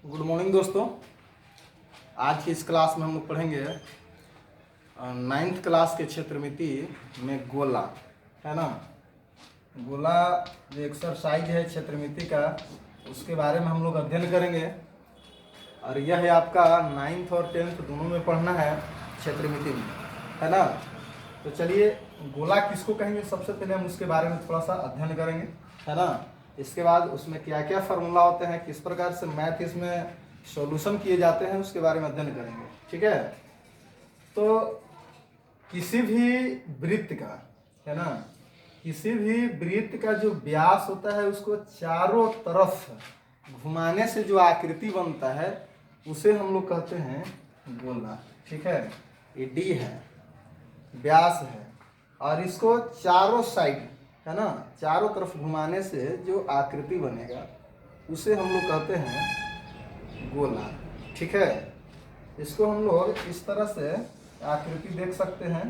Good morning दोस्तों। आज की इस क्लास में हम लोग पढ़ेंगे नाइन्थ क्लास के क्षेत्रमिति में गोला, है ना। गोला जो एक्सरसाइज है क्षेत्रमिति का, उसके बारे में हम लोग अध्ययन करेंगे। और यह है आपका नाइन्थ और टेंथ दोनों में पढ़ना है क्षेत्रमिति में, है ना। तो चलिए, गोला किसको कहेंगे सबसे पहले हम उसके बारे में थोड़ा सा अध्ययन करेंगे, है ना। इसके बाद उसमें क्या क्या फार्मूला होते हैं, किस प्रकार से मैथ इसमें सॉल्यूशन किए जाते हैं, उसके बारे में अध्ययन करेंगे, ठीक है। तो किसी भी वृत्त का, है ना, किसी भी वृत्त का जो व्यास होता है उसको चारों तरफ घुमाने से जो आकृति बनता है उसे हम लोग कहते हैं गोला, ठीक है। ये डी है, व्यास है, और इसको चारों साइड, है ना, चारों तरफ घुमाने से जो आकृति बनेगा उसे हम लोग कहते हैं गोला, ठीक है। इसको हम लोग इस तरह से आकृति देख सकते हैं,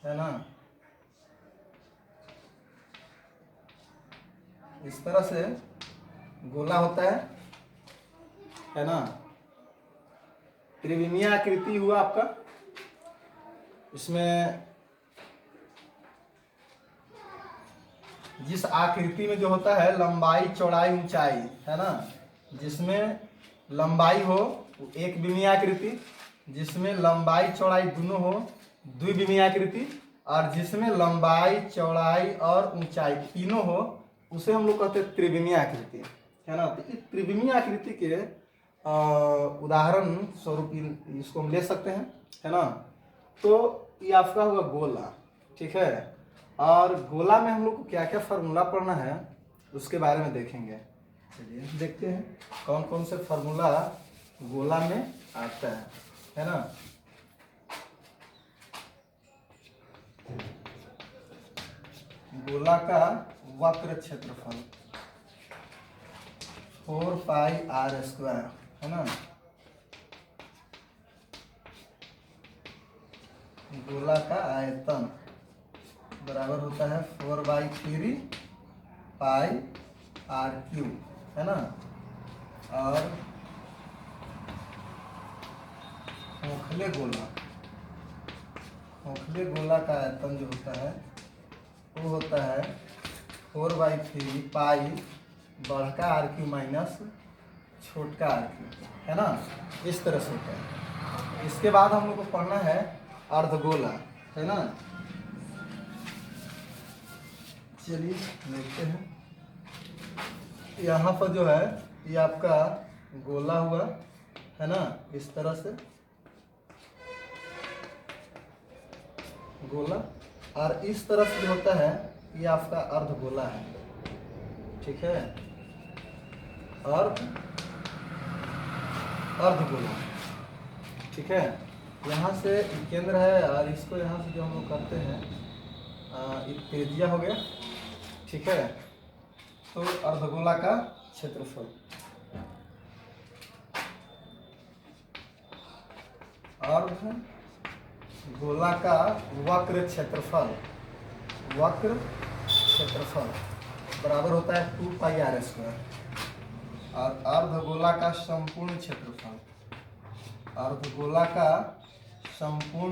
है ना। इस तरह से गोला होता है ना। त्रिविमीय आकृति हुआ आपका। इसमें जिस आकृति में जो होता है लंबाई चौड़ाई ऊंचाई, है ना, जिसमें लंबाई हो वो एक विमीय आकृति, जिसमें लंबाई चौड़ाई दोनों हो द्विविमीय आकृति, और जिसमें लंबाई चौड़ाई और ऊंचाई तीनों हो उसे हम लोग कहते हैं त्रिविमीय आकृति, है ना। तो इस त्रिविमीय आकृति के उदाहरण स्वरूप इसको हम ले सकते हैं, है ना। तो ये आपका हुआ गोला, ठीक है। और गोला में हम लोग को क्या क्या फार्मूला पढ़ना है उसके बारे में देखेंगे। चलिए देखते हैं कौन कौन से फार्मूला गोला में आता है ना। गोला का वक्र क्षेत्रफल 4πr², है ना। गोला का आयतन बराबर होता है 4/3πr³, है ना। और खोखले गोला का आयतन जो होता है वो होता है 4/3π बड़का r³ माइनस छोटका r³, है ना। इस तरह से होता है। इसके बाद हम लोग को पढ़ना है अर्धगोला, है ना। चलिए देखते हैं। यहाँ पर जो है ये आपका गोला हुआ, है ना, इस तरह से गोला, और इस तरफ जो होता है ये आपका अर्धगोला है, ठीक है। और अर्धगोला, ठीक है। यहाँ से केंद्र है और इसको यहाँ से जो हम लोग करते हैं एक त्रिज्या हो गया, ठीक है। तो अर्धगोला का क्षेत्रफल, अर्धगोला का वक्र क्षेत्रफल बराबर होता है 2πr²। और अर्धगोला का संपूर्ण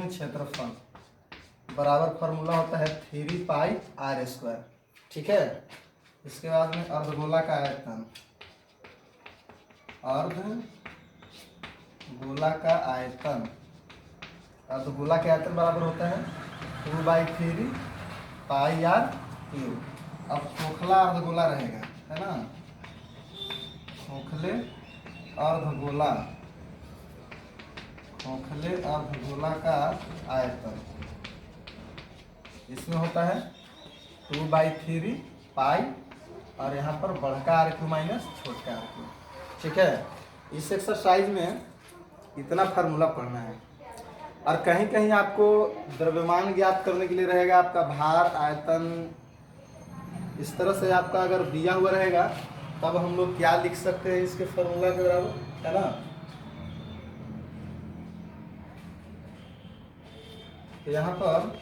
क्षेत्रफल बराबर फार्मूला होता है 3πr², ठीक है। इसके बाद में अर्धगोला का आयतन, अर्धगोला के आयतन बराबर होता है 2/3πr³। अब खोखला अर्धगोला रहेगा, है ना। खोखले अर्धगोला का आयतन इसमें होता है 2/3π, और यहाँ पर बड़का r³ माइनस छोटका r³, ठीक है। इस एक्सरसाइज में इतना फार्मूला पढ़ना है। और कहीं कहीं आपको द्रव्यमान ज्ञात करने के लिए रहेगा, आपका भार, आयतन, इस तरह से आपका अगर दिया हुआ रहेगा तब हम लोग क्या लिख सकते हैं इसके फार्मूला के बराबर, है ना। तो यहाँ पर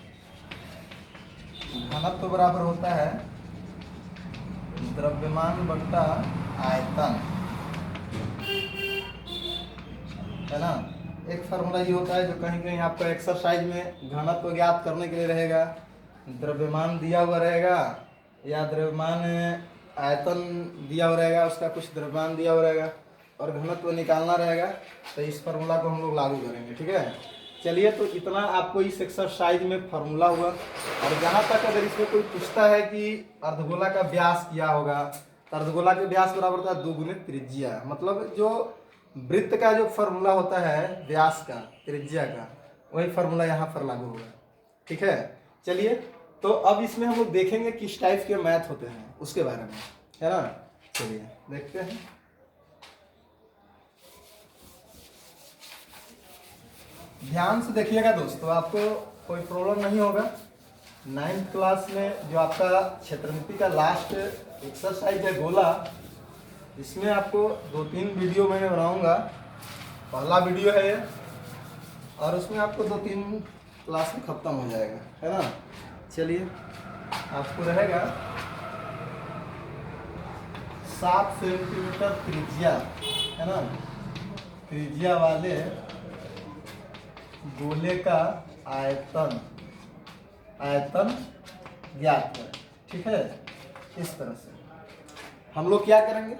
घनत्व बराबर होता है द्रव्यमान बट्टा आयतन, है ना। एक फार्मूला ये होता है जो कहीं कहीं आपका एक्सरसाइज में घनत्व ज्ञात करने के लिए रहेगा, द्रव्यमान दिया हुआ रहेगा या द्रव्यमान आयतन दिया हुआ रहेगा, उसका कुछ द्रव्यमान दिया हुआ रहेगा और घनत्व निकालना रहेगा, तो इस फार्मूला को हम लोग लागू करेंगे। ठीक है, चलिए, तो इतना आपको इस एक्सरसाइज में फार्मूला हुआ। और जहाँ तक अगर इसमें कोई पूछता है कि अर्धगोला का व्यास क्या होगा, तो अर्धगोला के व्यास बराबर होता है 2 गुने त्रिज्या, मतलब जो वृत्त का जो फार्मूला होता है व्यास का, त्रिज्या का, वही फार्मूला यहाँ पर लागू होगा। ठीक है, चलिए, तो अब इसमें हम लोग देखेंगे किस टाइप के मैथ होते हैं उसके बारे में, है ना। चलिए देखते हैं। ध्यान से देखिएगा दोस्तों, आपको कोई प्रॉब्लम नहीं होगा। 9th क्लास में जो आपका क्षेत्रमिति का लास्ट एक्सरसाइज है गोला, इसमें आपको 2-3 वीडियो मैं बनाऊंगा। पहला वीडियो है ये, और उसमें आपको 2-3 क्लास में खत्म हो जाएगा, है ना। चलिए, आपको रहेगा 7 सेंटीमीटर त्रिज्या, है ना, त्रिज्या वाले गोले का आयतन ज्ञात करें। ठीक है, इस तरह से हम लोग क्या करेंगे,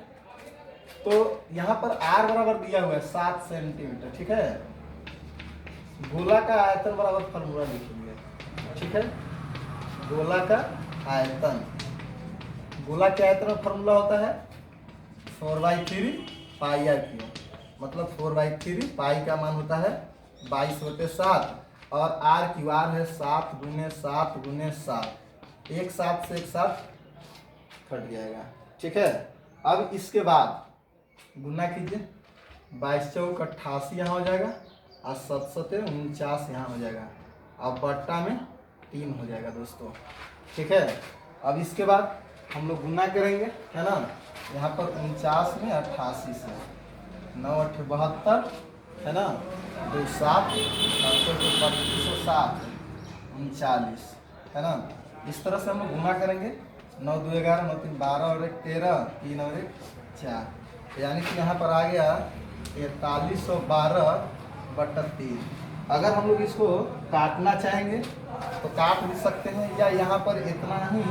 तो यहाँ पर r बराबर दिया हुआ है 7 सेंटीमीटर। ठीक है, गोला का आयतन बराबर फार्मूला लिखेंगे। ठीक है, गोला का आयतन, गोला के आयतन का फार्मूला होता है 4/3 पाई r क्यूब, मतलब 4/3 पाई का मान होता है 22/7 और r क्यू आर है 7 गुने 7 गुने 7, एक साथ से एक साथ कट जाएगा। ठीक है, अब इसके बाद गुना कीजिए, 22 चौक 88 यहाँ हो जाएगा और 7 49 यहाँ हो जाएगा, अब बट्टा में 3 हो जाएगा दोस्तों। ठीक है, अब इसके बाद हम लोग गुना करेंगे, है ना। यहाँ पर 49 में 88 से 9 8 72, है ना, 2 7 7 39, है ना। इस तरह से हम लोग गुना करेंगे, 9 2 11 9 3 12 और 1 13 3 और 1 4, यानी कि यहाँ पर आ गया 4312/3। अगर हम लोग इसको काटना चाहेंगे तो काट भी सकते हैं, या यहाँ पर इतना ही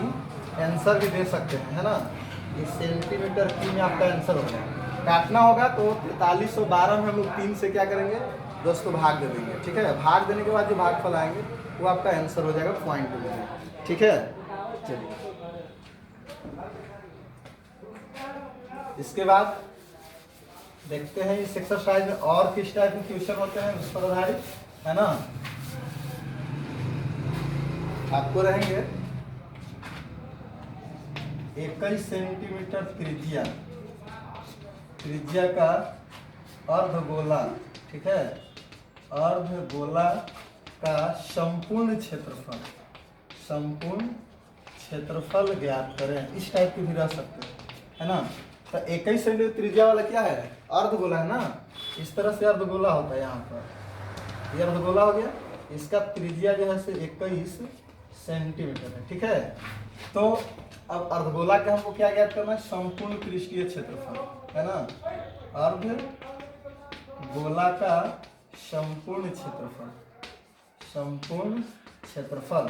आंसर भी दे सकते हैं, है ना। इस सेंटीमीटर की में आपका आंसर हो जाएगा। काटना होगा तो 4312 में हम लोग 3 से क्या करेंगे दोस्तों, भाग दे देंगे। ठीक है, भाग देने के बाद जो भागफल आएंगे वो आपका आंसर हो जाएगा, पॉइंट हो जाएगा। ठीक है, चलिए, इसके बाद देखते हैं इस एक्सरसाइज में और किस टाइप के क्वेश्चन होते हैं उस पर आधारित, है ना। आपको रहेंगे 21 सेंटीमीटर त्रिज्या का अर्धगोला। ठीक है, अर्धगोला का संपूर्ण क्षेत्रफल ज्ञात करें। इस टाइप के भी रह सकते हैं, है ना। तो 21 सेंटीमीटर त्रिज्या वाला क्या है, अर्धगोला है ना। इस तरह से अर्धगोला होता है, यहाँ पर ये अर्धगोला हो गया, इसका त्रिज्या जो है 21 सेंटीमीटर है। ठीक है, तो अब अर्धगोला का हमको क्या ज्ञात करना है, संपूर्ण पृष्ठीय क्षेत्रफल, है ना। अर्धगोला का संपूर्ण क्षेत्रफल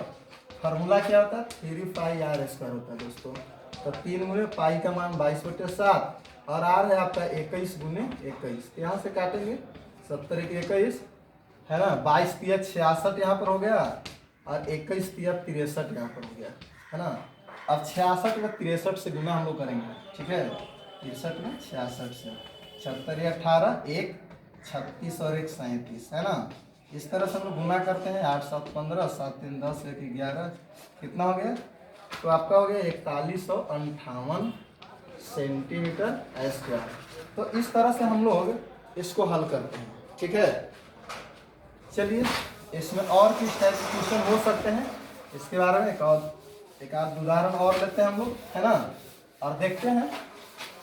फार्मूला क्या होता है, 3 पाई r स्क्वायर होता है दोस्तों। तो 3 गुने पाई का मान 22/7 और r है आपका 21 गुने 21, यहाँ से काटेंगे 70 1 21, है ना। 22 3 66 यहाँ पर हो गया और 21 3 63 यहाँ पर हो गया, है ना। अब 66 में 63 से गुना हम लोग करेंगे। ठीक है, 63 में 66 से 76 18 1 36 और 1 37, है ना। इस तरह से हम लोग गुना करते हैं, 8 7 15 7 3 10 1 11, कितना हो गया, तो आपका हो गया 4158 सेंटीमीटर स्क्वायर। तो इस तरह से हम लोग इसको हल करते हैं। ठीक है, चलिए, इसमें और किस टाइप के क्वेश्चन हो सकते हैं इसके बारे में एक आध उदाहरण और लेते हैं हम लोग, है ना, और देखते हैं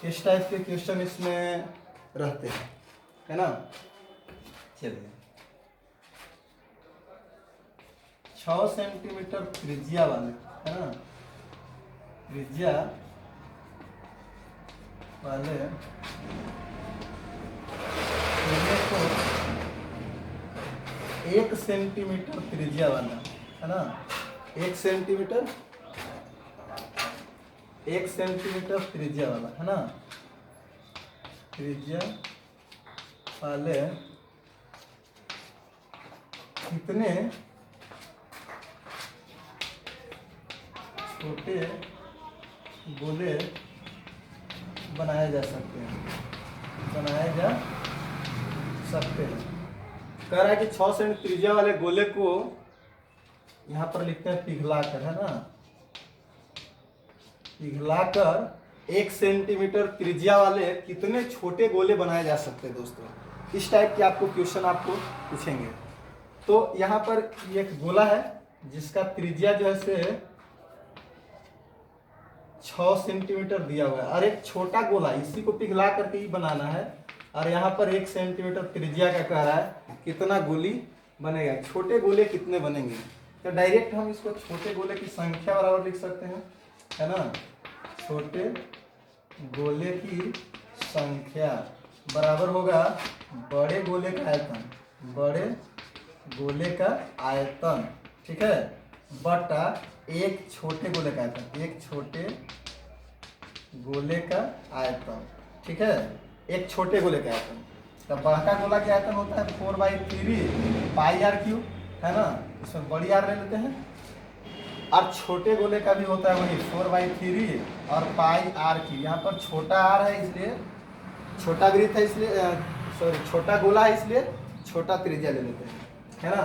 किस टाइप के क्वेश्चन इसमें रहते हैं, है ना। चलिए, 6 सेंटीमीटर त्रिज्या वाले, है ना, त्रिज्या वाले गोले को 1 सेंटीमीटर त्रिज्या वाला, है ना, 1 सेंटीमीटर त्रिज्या वाला, है ना, त्रिज्या वाले कितने छोटे गोले बनाए जा सकते हैं, कह रहा है कि 6 सेंट त्रिज्या वाले गोले को यहाँ पर लिखते हैं पिघलाकर, है ना, पिघलाकर 1 सेंटीमीटर त्रिज्या वाले कितने छोटे गोले बनाए जा सकते हैं दोस्तों। इस टाइप के आपको क्वेश्चन आपको पूछेंगे। तो यहाँ पर एक गोला है जिसका त्रिज्या जो है से 6 सेंटीमीटर दिया हुआ है, और एक छोटा गोला इसी को पिघला करके ही बनाना है, और यहाँ पर 1 सेंटीमीटर त्रिज्या का कह रहा है कितना गोली बनेगा, छोटे गोले कितने बनेंगे। तो डायरेक्ट हम इसको छोटे गोले की संख्या बराबर लिख सकते हैं, है ना, छोटे गोले की संख्या बराबर होगा बड़े गोले का आयतन, ठीक है, बटा एक छोटे गोले का आयतन, एक छोटे गोले का आयतन, ठीक है, एक छोटे गोले का आयतन। तो बड़का गोला का आयतन होता है 4/3 पाई आर क्यूब, है ना, इसमें बड़ी आर ले लेते हैं, और छोटे गोले का भी होता है वही 4/3 और पाई आर क्यूब। यहाँ पर छोटा आर है इसलिए छोटा वृत्त है, इसलिए सॉरी छोटा गोला है इसलिए छोटा त्रिज्या ले लेते हैं, है ना।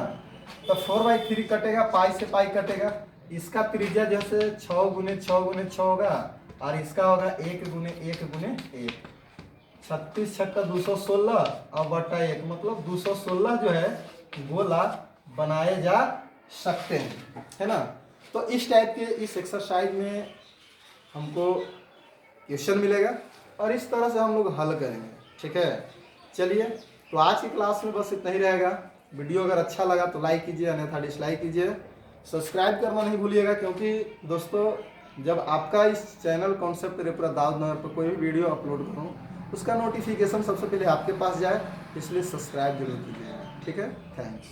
तो 4/3 कटेगा, पाई से पाई कटेगा, इसका त्रिज्या जैसे 6 गुने 6 होगा, और इसका होगा 1 गुने 1, 36 छक्का 216 और बटा 1, मतलब 216 जो है गोला बनाए जा सकते हैं, है ना। तो इस टाइप के इस एक्सरसाइज में हमको क्वेश्चन मिलेगा और इस तरह से हम लोग हल करेंगे, ठीक है। चलिए, तो आज की क्लास में बस इतना ही रहेगा। वीडियो अगर अच्छा लगा तो लाइक कीजिए, अन्यथा डिसलाइक कीजिए। सब्सक्राइब करना नहीं भूलिएगा, क्योंकि दोस्तों जब आपका इस चैनल कॉन्सेप्ट रेपरा दाऊद नगर पर कोई भी वीडियो अपलोड करूँ उसका नोटिफिकेशन सबसे पहले आपके पास जाए, इसलिए सब्सक्राइब जरूर कीजिएगा, ठीक है। थैंक्स।